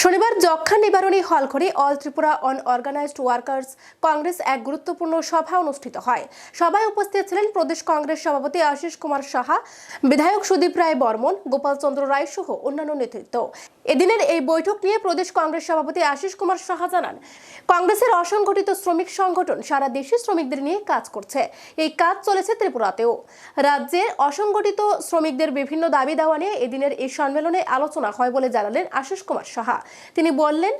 শনিবার যক্ষ্মা নিবারণী হলঘরে all Tripura অনঅর্গানাইজড workers Congress এক গুরুত্বপূর্ণ সভা অনুষ্ঠিত হয়। সভায় উপস্থিত ছিলেন প্রদেশ কংগ্রেস সভাপতি আশিস কুমার সাহা, বিধায়ক সুদীপ রায় বর্মন, গোপাল চন্দ্র রায় সহ অন্যান্য নেতৃত্ব। এদিনের এই বৈঠক নিয়ে প্রদেশ কংগ্রেস সভাপতি আশিস কুমার সাহা জানান, কংগ্রেসের অসংগঠিত শ্রমিক সংগঠন সারা দেশে শ্রমিকদের নিয়ে কাজ করছে। এই কাজ চলেছে ত্রিপুরাতেও। রাজ্যের অসংগঠিত শ্রমিকদের বিভিন্ন দাবি দেওয়া নিয়ে এদিনের এই সম্মেলনে আলোচনা হয় বলে জানালেন আশিস কুমার সাহা। তিনি বললেন,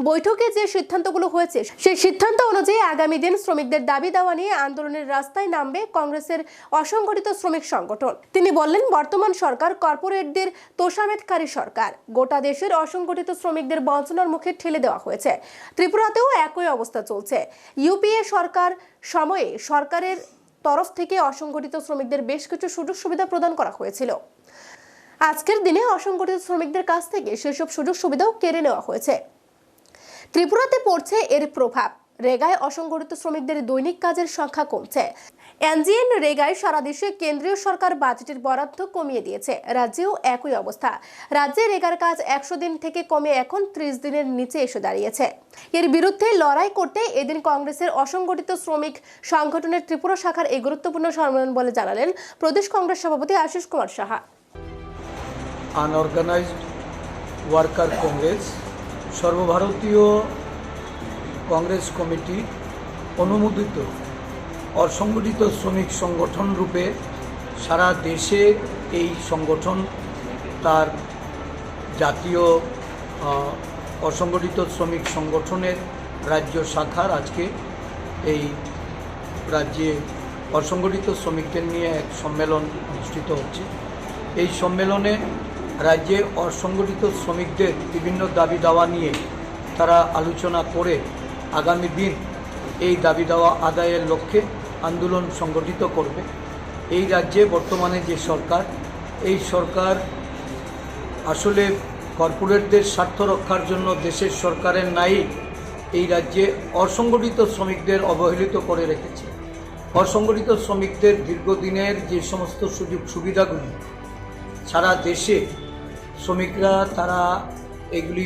বৈঠকে যে সিদ্ধান্তগুলো হয়েছে সেই সিদ্ধান্ত অনুযায়ী আগামী দিন শ্রমিকদের দাবি দেওয়া নিয়ে আন্দোলনের রাস্তায় নামবে কংগ্রেসের অসংগঠিত শ্রমিক সংগঠন। তিনি বললেন, বর্তমান সরকার কর্পোরেটদের তোষামোদকারী সরকার। গোটা দেশের অসংগঠিত শ্রমিকদের বঞ্চনার মুখে ঠেলে দেওয়া হয়েছে। ত্রিপুরাতেও একই অবস্থা চলছে। ইউপিএ সরকার সময়ে সরকারের তরফ থেকে অসংগঠিত শ্রমিকদের বেশ কিছু সুযোগ সুবিধা প্রদান করা হয়েছিল। আজকের দিনে অসংগঠিত শ্রমিকদের কাছ থেকে সেসব সুযোগ সুবিধাও কেড়ে নেওয়া হয়েছে। ত্রিপুরাতে পড়ছে এর প্রভাব। রেগায় অসংগঠিত শ্রমিকদের দৈনিক কাজের সংখ্যা কমছে। এনজিএন রেগায় সারা দেশে কেন্দ্রীয় সরকার বাজেটের বরাদ্দ কমিয়ে দিয়েছে। রাজ্যেও একই অবস্থা। রাজ্যে রেগার কাজ 100 দিন থেকে কমে এখন 30 দিনের নিচে এসে দাঁড়িয়েছে। এর বিরুদ্ধে লড়াই করতে এদিন কংগ্রেসের অসংগঠিত শ্রমিক সংগঠনের ত্রিপুরা শাখার এই গুরুত্বপূর্ণ সম্মেলন বলে জানালেন প্রদেশ কংগ্রেস সভাপতি আশিস কুমার সাহা। আনঅর্গানাইজড ওয়ার্কার কংগ্রেস সর্বভারতীয় কংগ্রেস কমিটি অনুমোদিত অসংগঠিত শ্রমিক সংগঠন রূপে সারা দেশে এই সংগঠন তার জাতীয় অসংগঠিত শ্রমিক সংগঠনের রাজ্য শাখার আজকে এই রাজ্যে অসংগঠিত শ্রমিকদের নিয়ে এক সম্মেলন অনুষ্ঠিত হচ্ছে। এই সম্মেলনে রাজ্যে অসংগঠিত শ্রমিকদের বিভিন্ন দাবি দাওয়া নিয়ে তারা আলোচনা করে আগামী দিন এই দাবি দাওয়া আদায়ের লক্ষ্যে আন্দোলন সংগঠিত করবে। এই রাজ্যে বর্তমানে যে সরকার, এই সরকার আসলে কর্পোরেটদের স্বার্থ রক্ষার জন্য দেশের সরকারের নাই এই রাজ্যে অসংগঠিত শ্রমিকদের অবহেলিত করে রেখেছে। অসংগঠিত শ্রমিকদের দীর্ঘদিনের যে সমস্ত সুযোগ সুবিধাগুলি সারা দেশে শ্রমিকরা তারা এগুলি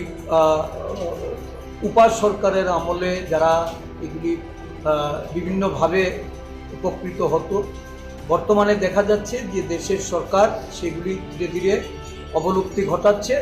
উপাস সরকারের আমলে যারা এগুলি বিভিন্নভাবে উপকৃত হতো, বর্তমানে দেখা যাচ্ছে যে দেশের সরকার সেগুলি ধীরে ধীরে অবলুপ্তি ঘটাচ্ছে।